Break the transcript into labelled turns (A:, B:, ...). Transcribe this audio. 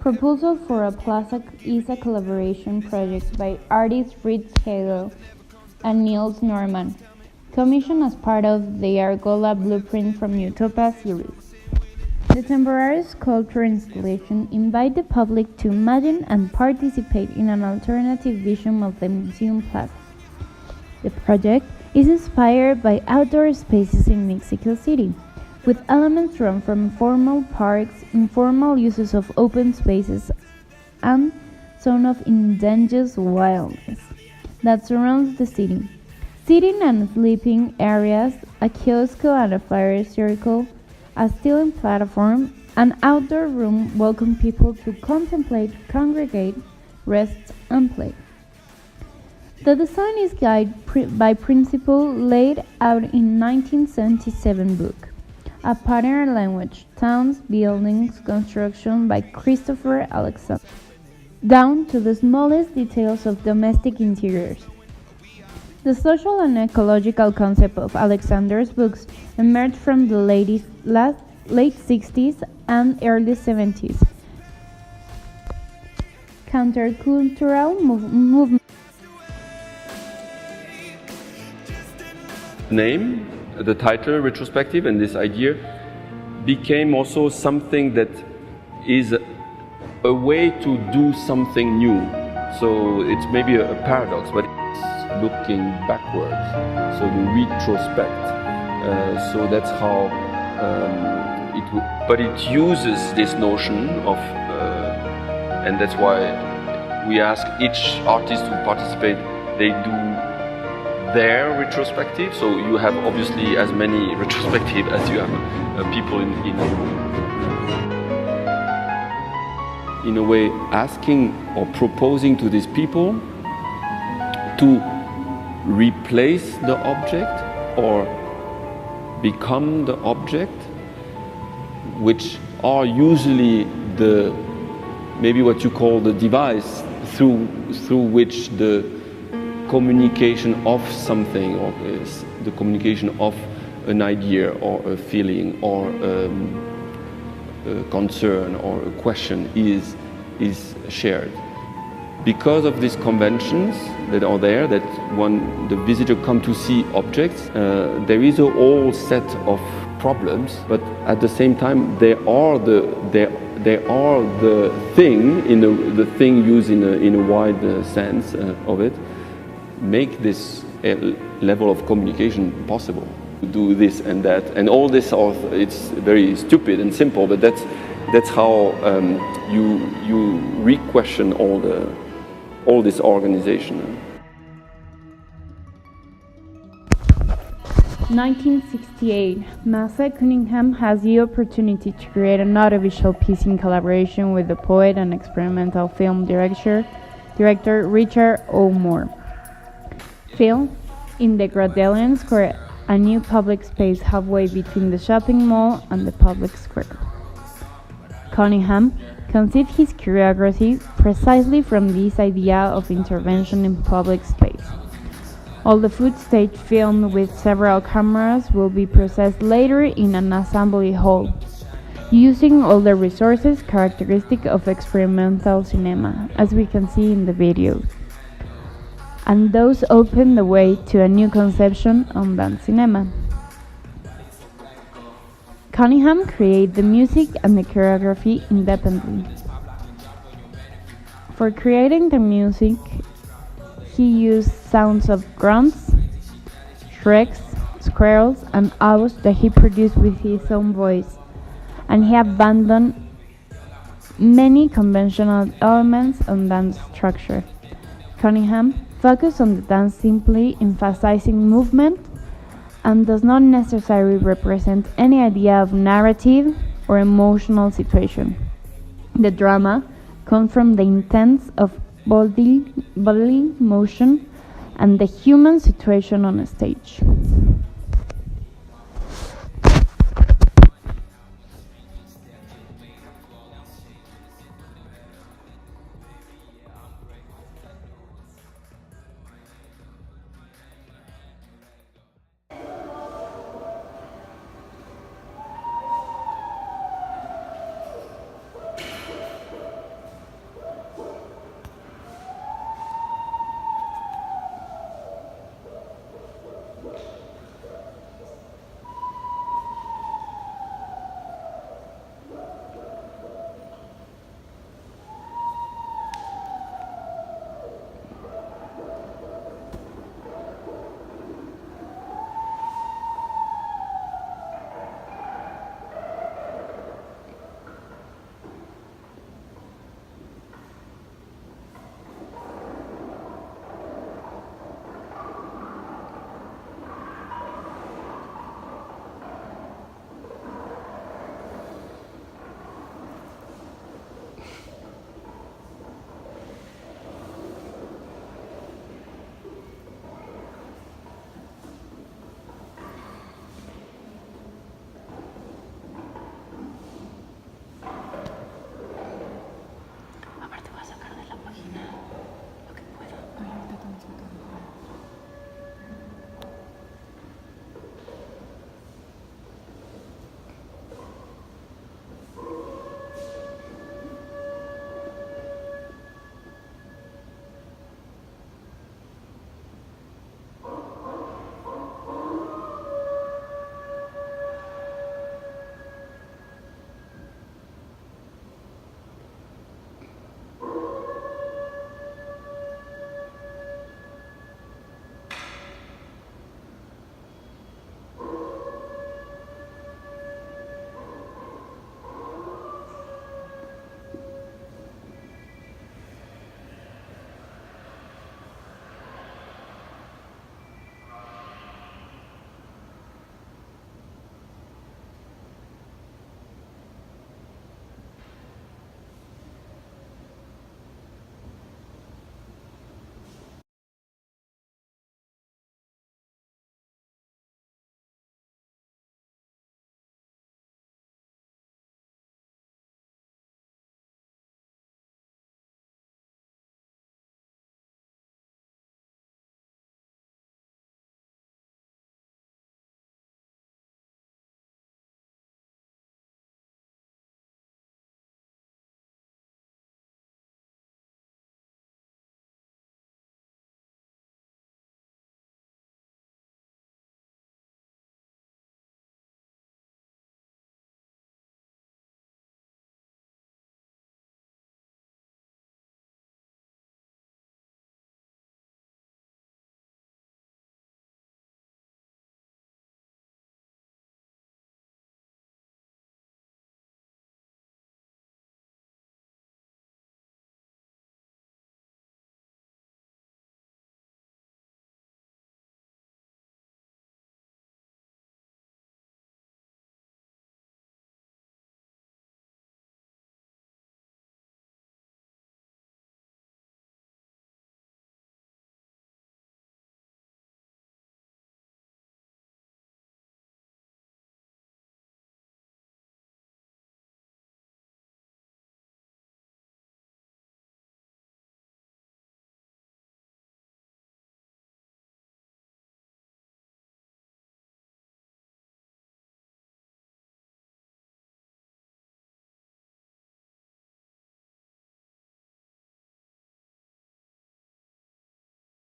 A: Proposal for a plaza is a collaboration project by artists Fritz Hegel and Niels Norman, commissioned as part of the Argola Blueprint from Utopia series. The temporary sculpture installation invites the public to imagine and participate in an alternative vision of the museum plaza. The project is inspired by outdoor spaces in Mexico City, with elements drawn from informal parks, informal uses of open spaces, and zone of indigenous wildness that surrounds the city. Sitting and sleeping areas, a kiosk and a fire circle, a stealing platform, an outdoor room welcome people to contemplate, congregate, rest, and play. The design is guided by principle laid out in 1977 book, A Pattern Language, Towns, Buildings, Construction by Christopher Alexander, down to the smallest details of domestic interiors. The social and ecological concept of Alexander's books emerged from the late 60s and early 70s. Countercultural movement.
B: Name, the title, retrospective, and this idea became also something that is a way to do something new. So it's maybe a paradox, but it's looking backwards, so the retrospect. So that's how but it uses this notion of, and that's why we ask each artist to participate. They do their retrospective, so you have obviously as many retrospective as you have people in a way asking or proposing to these people to replace the object or become the object, which are usually the maybe what you call the device through which the communication of something, or the communication of an idea or a feeling or a concern or a question is shared. Because of these conventions that are there, that when the visitor come to see objects, there is a whole set of problems, but at the same time they are the thing, in the thing used in a wide sense of it, make this level of communication possible. To do this and that, and all this, it's very stupid and simple, but that's how you re-question all this organization.
A: 1968, Massa Cunningham has the opportunity to create an audiovisual piece in collaboration with the poet and experimental film director Richard O. Moore. Film in the Gradelian Square, a new public space halfway between the shopping mall and the public square. Cunningham conceived his choreography precisely from this idea of intervention in public space. All the footage filmed with several cameras will be processed later in an assembly hall, using all the resources characteristic of experimental cinema, as we can see in the video. And those open the way to a new conception on dance cinema. Cunningham created the music and the choreography independently. For creating the music, he used sounds of grunts, shrieks, squeals, and owls that he produced with his own voice, and he abandoned many conventional elements on dance structure. Cunningham focus on the dance simply emphasizing movement and does not necessarily represent any idea of narrative or emotional situation. The drama comes from the intents of bodily motion and the human situation on a stage.